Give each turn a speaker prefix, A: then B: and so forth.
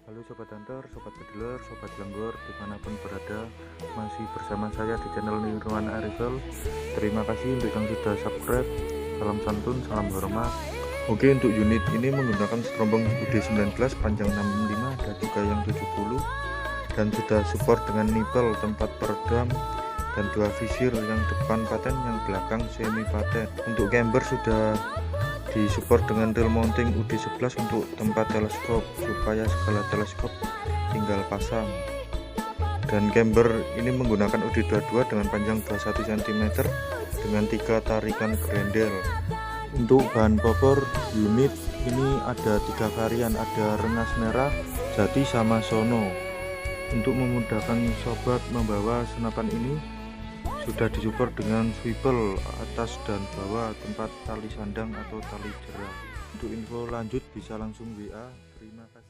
A: Halo Sobat Hunter, Sobat Pedeler, Sobat Lenggor, dimanapun berada, masih bersama saya di channel Nirwan Arifel. Terima kasih untuk yang sudah subscribe. Salam santun, salam hormat. Oke, untuk unit ini menggunakan strombong UD19 panjang 65, ada juga yang 70, dan sudah support dengan nipel tempat peredam dan dua visir, yang depan paten, yang belakang semi paten. Untuk camber sudah disupport dengan reel mounting UD11 untuk tempat teleskop, supaya segala teleskop tinggal pasang. Dan camber ini menggunakan UD22 dengan panjang 21 cm dengan 3 tarikan grendel. Untuk bahan pokok unit ini ada 3 varian, ada rengas merah, jati, sama sono. Untuk memudahkan sobat membawa senapan ini sudah disupport dengan swivel atas dan bawah tempat tali sandang atau tali jerah. Untuk info lanjut bisa langsung WA. Terima kasih.